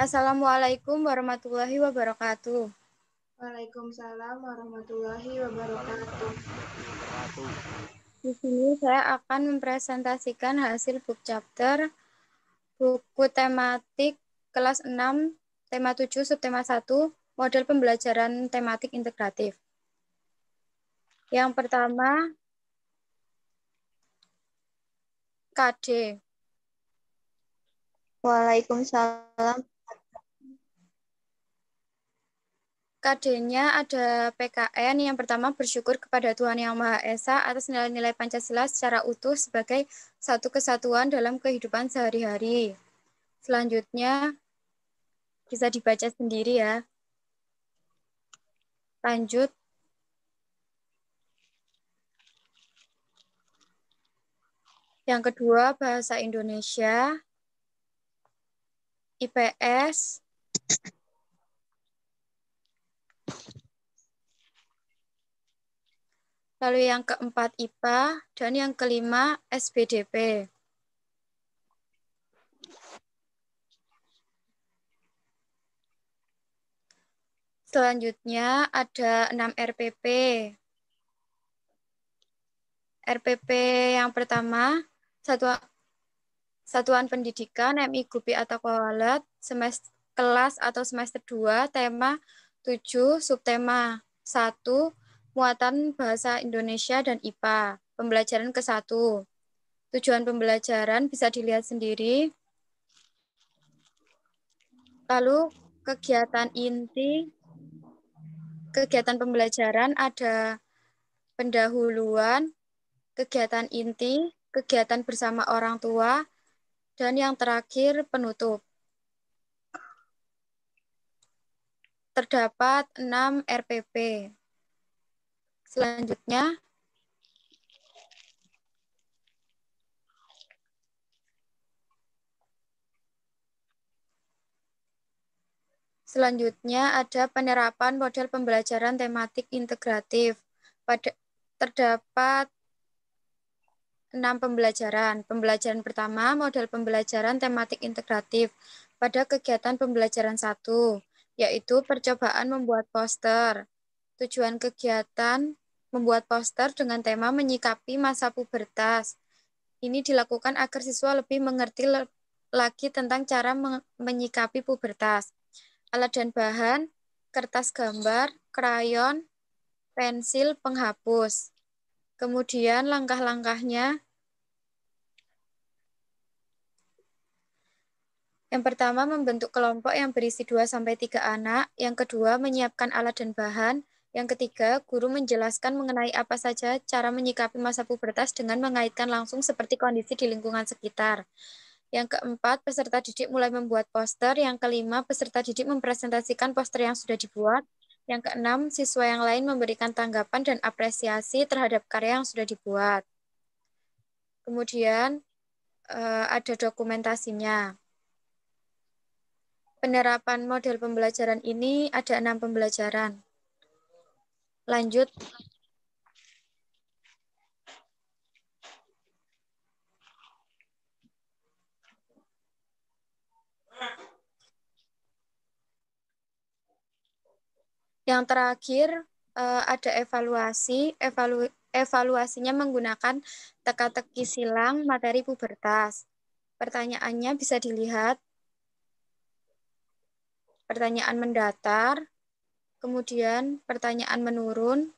Assalamualaikum warahmatullahi wabarakatuh. Waalaikumsalam warahmatullahi wabarakatuh. Di sini saya akan mempresentasikan hasil book chapter buku tematik kelas 6, tema 7, subtema 1, model pembelajaran tematik integratif. Yang pertama, KD. Waalaikumsalam. KD-nya ada PKN. Yang pertama, bersyukur kepada Tuhan Yang Maha Esa atas nilai-nilai Pancasila secara utuh sebagai satu kesatuan dalam kehidupan sehari-hari. Selanjutnya, bisa dibaca sendiri ya. Lanjut. Yang kedua, bahasa Indonesia, IPS, lalu yang keempat IPA, dan yang kelima SBDP. Selanjutnya ada 6 RPP. RPP yang pertama, Satuan Pendidikan MI Gupi atau Kowalet, kelas atau semester 2, tema 7, subtema 1, muatan bahasa Indonesia dan IPA, pembelajaran ke-1. Tujuan pembelajaran bisa dilihat sendiri. Lalu kegiatan inti, kegiatan pembelajaran ada pendahuluan, kegiatan inti, kegiatan bersama orang tua, dan yang terakhir penutup. Terdapat 6 RPP. Selanjutnya ada penerapan model pembelajaran tematik integratif. Terdapat 6 pembelajaran. Pembelajaran pertama, model pembelajaran tematik integratif pada kegiatan pembelajaran 1, yaitu percobaan membuat poster. Tujuan kegiatan membuat poster dengan tema menyikapi masa pubertas. Ini dilakukan agar siswa lebih mengerti lagi tentang cara menyikapi pubertas. Alat dan bahan, kertas gambar, krayon, pensil, penghapus. Kemudian langkah-langkahnya. Yang pertama, membentuk kelompok yang berisi 2-3 anak. Yang kedua, menyiapkan alat dan bahan. Yang ketiga, guru menjelaskan mengenai apa saja cara menyikapi masa pubertas dengan mengaitkan langsung seperti kondisi di lingkungan sekitar. Yang keempat, peserta didik mulai membuat poster. Yang kelima, peserta didik mempresentasikan poster yang sudah dibuat. Yang keenam, siswa yang lain memberikan tanggapan dan apresiasi terhadap karya yang sudah dibuat. Kemudian ada dokumentasinya. Penerapan model pembelajaran ini ada 6 pembelajaran. Lanjut. Yang terakhir ada evaluasi. Evaluasinya menggunakan teka-teki silang materi pubertas. Pertanyaannya bisa dilihat. Pertanyaan mendatar, kemudian pertanyaan menurun,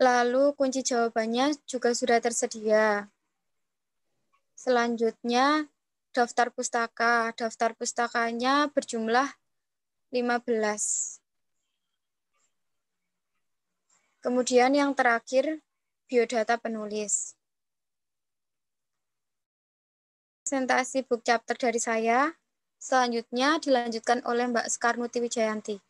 lalu kunci jawabannya juga sudah tersedia. Selanjutnya, daftar pustaka. Daftar pustakanya berjumlah 15. Kemudian yang terakhir, biodata penulis. Presentasi book chapter dari saya. Selanjutnya dilanjutkan oleh Mbak Skarnuti Wijayanti.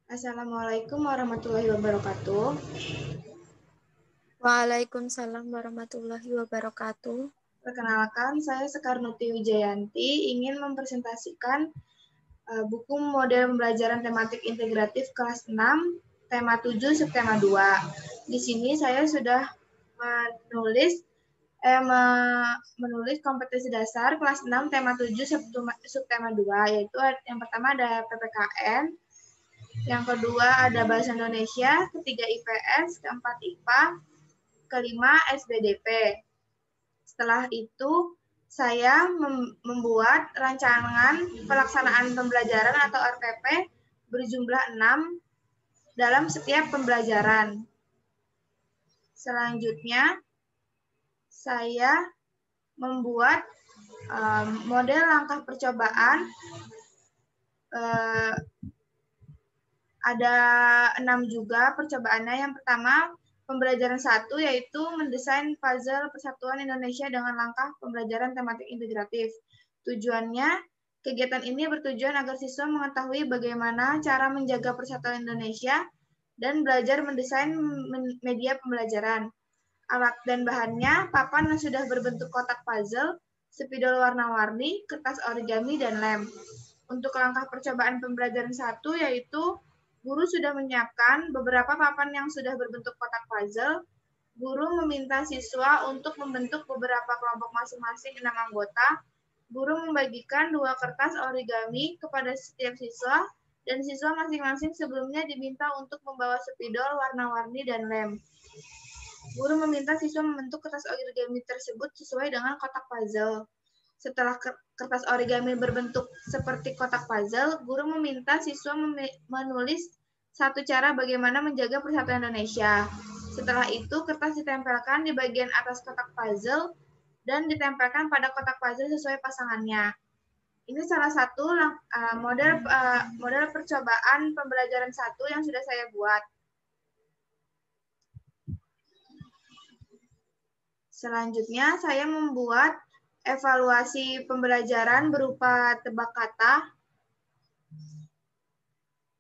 Assalamualaikum warahmatullahi wabarakatuh. Waalaikumsalam warahmatullahi wabarakatuh. Perkenalkan, saya Sekarnuti Wijayanti ingin mempresentasikan buku model pembelajaran tematik integratif kelas 6, tema 7, subtema 2. Di sini saya sudah menulis kompetensi dasar kelas 6 tema 7 subtema 2, yaitu yang pertama ada PPKN, yang kedua ada Bahasa Indonesia, ketiga IPS, keempat IPA, kelima SBDP. Setelah itu saya membuat rancangan pelaksanaan pembelajaran atau RPP berjumlah 6 dalam setiap pembelajaran. Selanjutnya, saya membuat model langkah percobaan. Ada 6 juga percobaannya. Yang pertama, pembelajaran 1, yaitu mendesain puzzle persatuan Indonesia dengan langkah pembelajaran tematik integratif. Tujuannya, kegiatan ini bertujuan agar siswa mengetahui bagaimana cara menjaga persatuan Indonesia dan belajar mendesain media pembelajaran. Alat dan bahannya, papan yang sudah berbentuk kotak puzzle, spidol warna-warni, kertas origami, dan lem. Untuk langkah percobaan pembelajaran 1, yaitu guru sudah menyiapkan beberapa papan yang sudah berbentuk kotak puzzle. Guru meminta siswa untuk membentuk beberapa kelompok masing-masing 6 anggota. Guru membagikan 2 kertas origami kepada setiap siswa, dan siswa masing-masing sebelumnya diminta untuk membawa spidol warna-warni dan lem. Guru meminta siswa membentuk kertas origami tersebut sesuai dengan kotak puzzle. Setelah kertas origami berbentuk seperti kotak puzzle, guru meminta siswa menulis satu cara bagaimana menjaga persatuan Indonesia. Setelah itu, kertas ditempelkan di bagian atas kotak puzzle dan ditempelkan pada kotak puzzle sesuai pasangannya. Ini salah satu model percobaan pembelajaran 1 yang sudah saya buat. Selanjutnya, saya membuat evaluasi pembelajaran berupa tebak kata,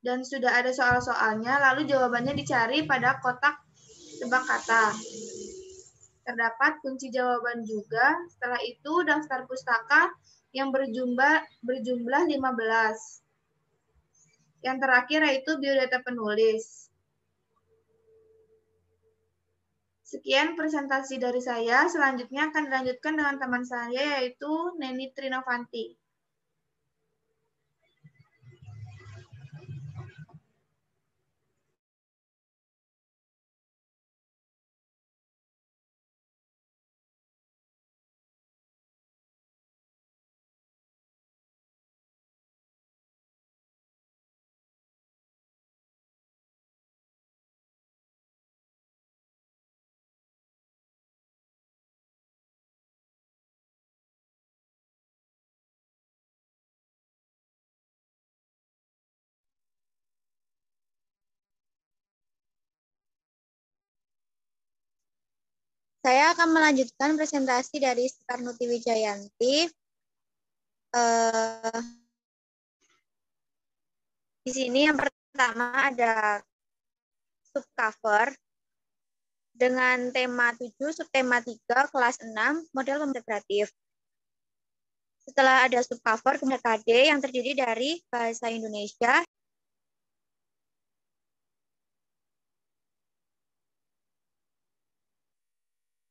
dan sudah ada soal-soalnya, lalu jawabannya dicari pada kotak tebak kata. Terdapat kunci jawaban juga. Setelah itu, daftar pustaka yang berjumlah 15. Yang terakhir yaitu biodata penulis. Sekian presentasi dari saya. Selanjutnya akan dilanjutkan dengan teman saya, yaitu Neni Trinovanti. Saya akan melanjutkan presentasi dari Sekarnuti Wijayanti. Di sini yang pertama ada subcover dengan tema 7, subtema 3, kelas 6, model integratif. Setelah ada subcover, kemudian KD yang terdiri dari bahasa Indonesia,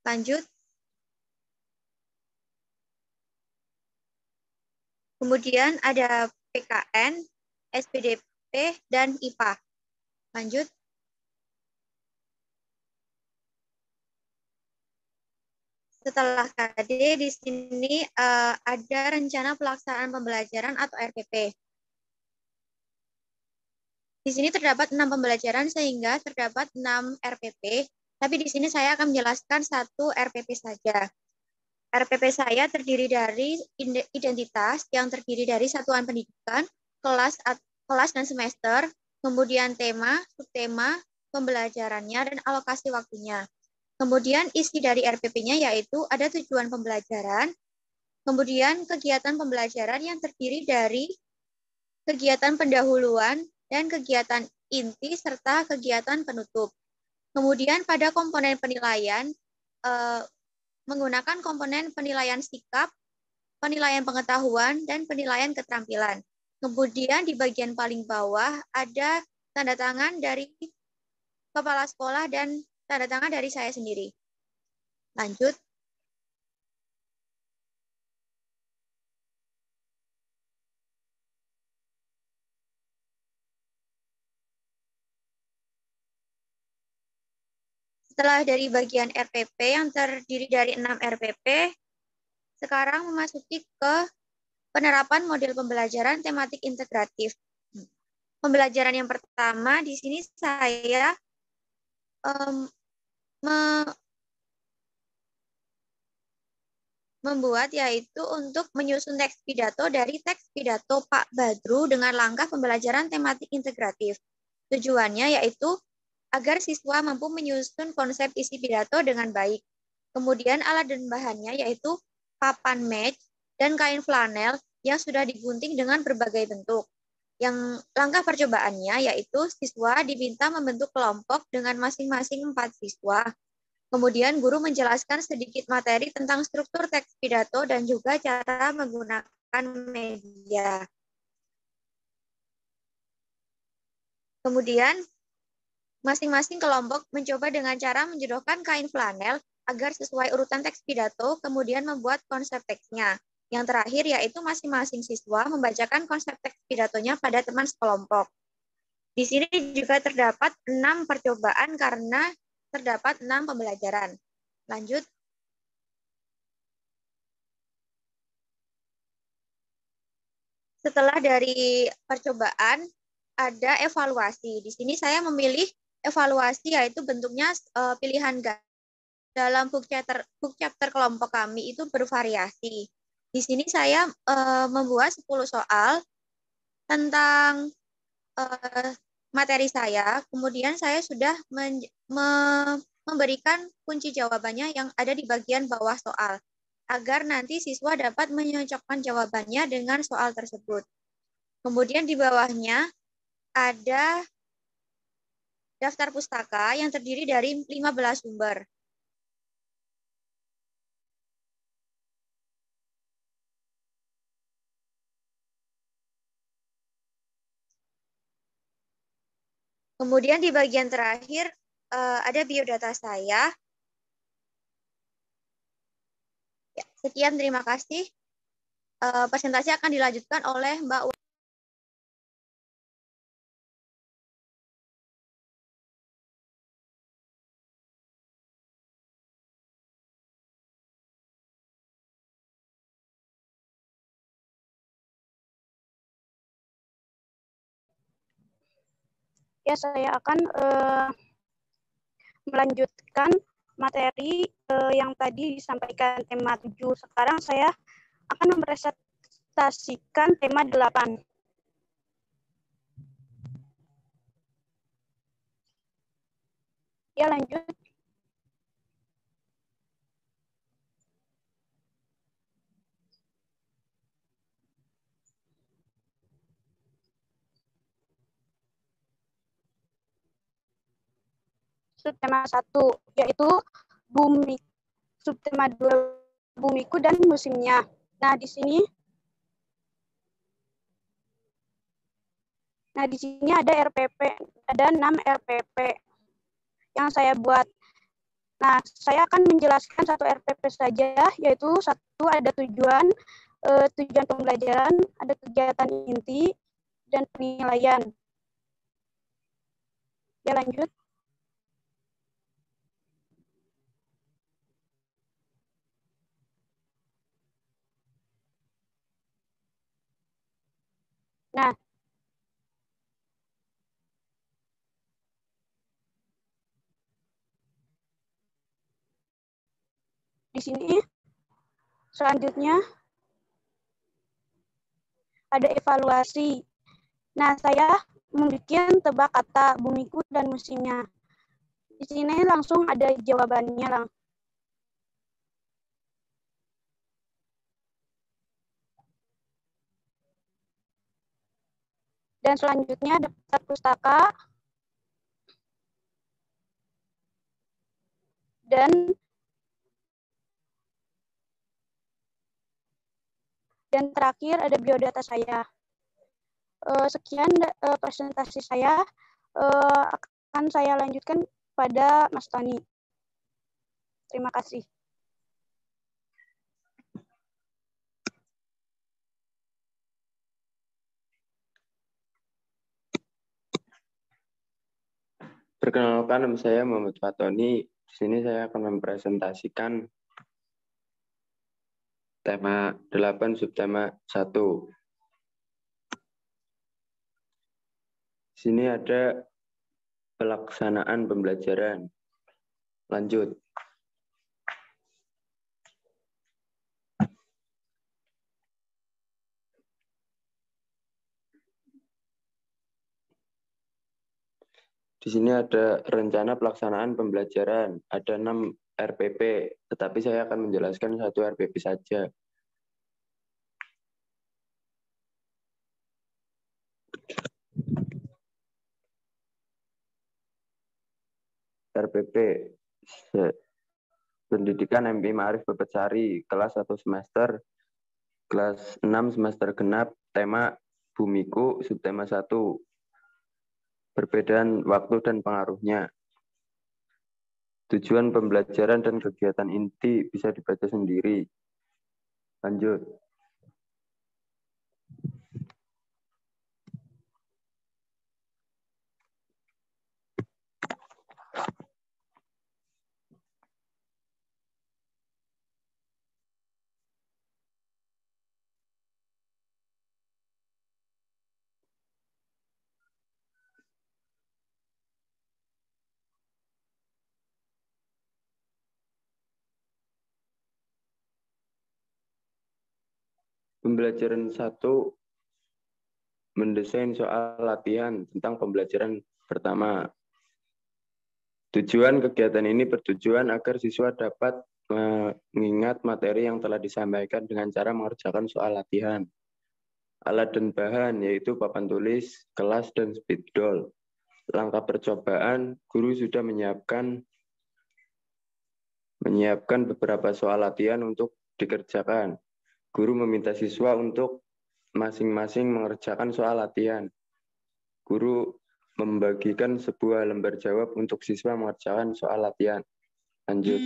lanjut. Kemudian ada PKN, SBDP, dan IPA. Lanjut. Setelah KD, di sini ada rencana pelaksanaan pembelajaran atau RPP. Di sini terdapat 6 pembelajaran sehingga terdapat 6 RPP, tapi di sini saya akan menjelaskan 1 RPP saja. RPP saya terdiri dari identitas yang terdiri dari satuan pendidikan, kelas dan semester, kemudian tema, subtema, pembelajarannya, dan alokasi waktunya. Kemudian isi dari RPP-nya yaitu ada tujuan pembelajaran, kemudian kegiatan pembelajaran yang terdiri dari kegiatan pendahuluan dan kegiatan inti serta kegiatan penutup. Kemudian pada komponen penilaian, menggunakan komponen penilaian sikap, penilaian pengetahuan, dan penilaian keterampilan. Kemudian di bagian paling bawah ada tanda tangan dari kepala sekolah dan tanda tangan dari saya sendiri. Lanjut. Setelah dari bagian RPP yang terdiri dari 6 RPP, sekarang memasuki ke penerapan model pembelajaran tematik integratif. Pembelajaran yang pertama di sini saya membuat yaitu untuk menyusun teks pidato dari teks pidato Pak Badru dengan langkah pembelajaran tematik integratif. Tujuannya yaitu agar siswa mampu menyusun konsep isi pidato dengan baik. Kemudian alat dan bahannya yaitu papan match dan kain flanel yang sudah digunting dengan berbagai bentuk. Yang langkah percobaannya yaitu siswa diminta membentuk kelompok dengan masing-masing 4 siswa. Kemudian guru menjelaskan sedikit materi tentang struktur teks pidato dan juga cara menggunakan media. Kemudian masing-masing kelompok mencoba dengan cara menjodohkan kain flanel agar sesuai urutan teks pidato, kemudian membuat konsep teksnya. Yang terakhir yaitu masing-masing siswa membacakan konsep teks pidatonya pada teman sekelompok. Di sini juga terdapat 6 percobaan karena terdapat 6 pembelajaran. Lanjut. Setelah dari percobaan, ada evaluasi. Di sini saya memilih evaluasi yaitu bentuknya pilihan dalam book chapter kelompok kami itu bervariasi. Di sini saya membuat 10 soal tentang materi saya, kemudian saya sudah memberikan kunci jawabannya yang ada di bagian bawah soal, agar nanti siswa dapat menyocokkan jawabannya dengan soal tersebut. Kemudian di bawahnya ada daftar pustaka yang terdiri dari 15 sumber. Kemudian di bagian terakhir ada biodata saya. Ya, sekian, terima kasih. Presentasi akan dilanjutkan oleh Mbak. Ya, saya akan melanjutkan materi yang tadi disampaikan tema 7. Sekarang saya akan mempresentasikan tema 8. Ya, lanjut. Subtema 1 yaitu bumi, subtema 2 bumiku dan musimnya. Nah, di sini ada RPP, ada 6 RPP yang saya buat. Nah, saya akan menjelaskan satu RPP saja, yaitu satu ada tujuan pembelajaran, ada kegiatan inti, dan penilaian. Ya, lanjut. Nah, di sini selanjutnya ada evaluasi. Nah, saya membuat tebak kata bumiku dan musimnya. Di sini langsung ada jawabannya. Dan selanjutnya daftar pustaka dan terakhir ada biodata saya. Sekian presentasi saya. Akan saya lanjutkan pada Mas Tani. Terima kasih. Perkenalkan, nama saya Muhammad Fatoni. Di sini saya akan mempresentasikan tema 8 subtema 1. Di sini ada pelaksanaan pembelajaran. Lanjut. Di sini ada rencana pelaksanaan pembelajaran. Ada 6 RPP, tetapi saya akan menjelaskan 1 RPP saja. RPP Pendidikan MI Ma'arif Bebetsari, kelas 1 semester, kelas 6 semester genap, tema Bumiku, subtema 1. Perbedaan waktu dan pengaruhnya. Tujuan pembelajaran dan kegiatan inti bisa dibaca sendiri. Lanjut. Pembelajaran 1, mendesain soal latihan tentang pembelajaran pertama. Tujuan kegiatan ini bertujuan agar siswa dapat mengingat materi yang telah disampaikan dengan cara mengerjakan soal latihan. Alat dan bahan yaitu papan tulis, kelas, dan spidol. Langkah percobaan, guru sudah menyiapkan beberapa soal latihan untuk dikerjakan. Guru meminta siswa untuk masing-masing mengerjakan soal latihan. Guru membagikan sebuah lembar jawab untuk siswa mengerjakan soal latihan. Lanjut.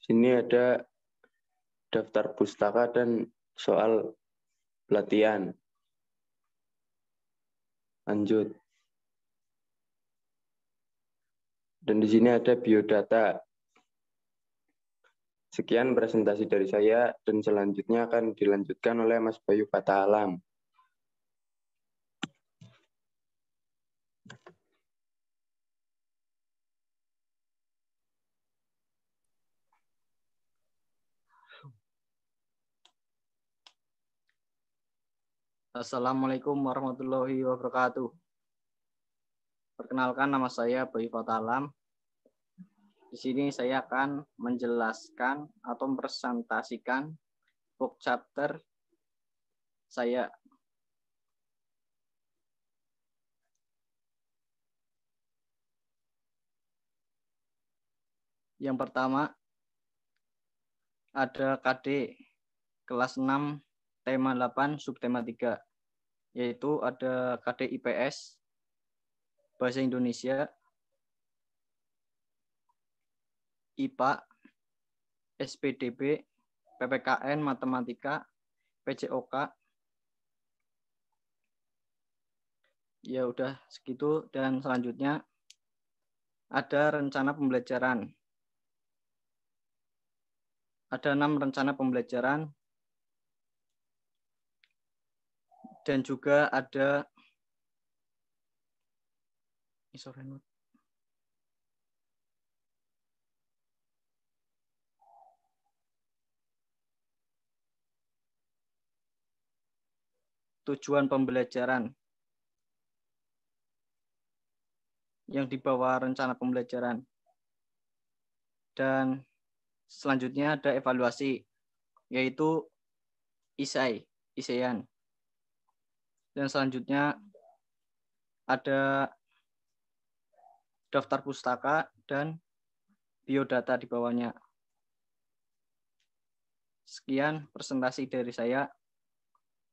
Sini ada daftar pustaka dan soal latihan. Lanjut. Dan di sini ada biodata. Sekian presentasi dari saya, dan selanjutnya akan dilanjutkan oleh Mas Bayu Fataalam. Assalamualaikum warahmatullahi wabarakatuh. Perkenalkan, nama saya Bayu Fataalam. Di sini saya akan menjelaskan atau mempresentasikan book chapter saya. Yang pertama ada KD kelas 6 tema 8 subtema 3, yaitu ada KD IPS Bahasa Indonesia, IPA, SPDB, PPKN Matematika, PCOK. Ya udah segitu, dan selanjutnya ada rencana pembelajaran. Ada 6 rencana pembelajaran, dan juga ada tujuan pembelajaran yang dibawa rencana pembelajaran. Dan selanjutnya ada evaluasi, yaitu ISAIan. Dan selanjutnya ada daftar pustaka dan biodata di bawahnya. Sekian presentasi dari saya.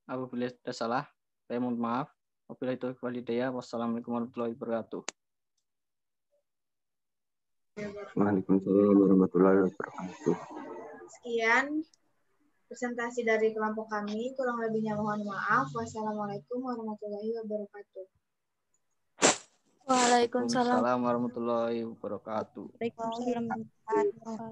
Apabila ada salah, saya mohon maaf. Wabillahi taufiq wal hidayah. Wassalamualaikum warahmatullahi wabarakatuh. Waalaikumsalam warahmatullahi wabarakatuh. Sekian presentasi dari kelompok kami. Kurang lebihnya mohon maaf. Wassalamualaikum warahmatullahi wabarakatuh. Waalaikumsalam. Waalaikumsalam warahmatullahi wabarakatuh. Waalaikumsalam.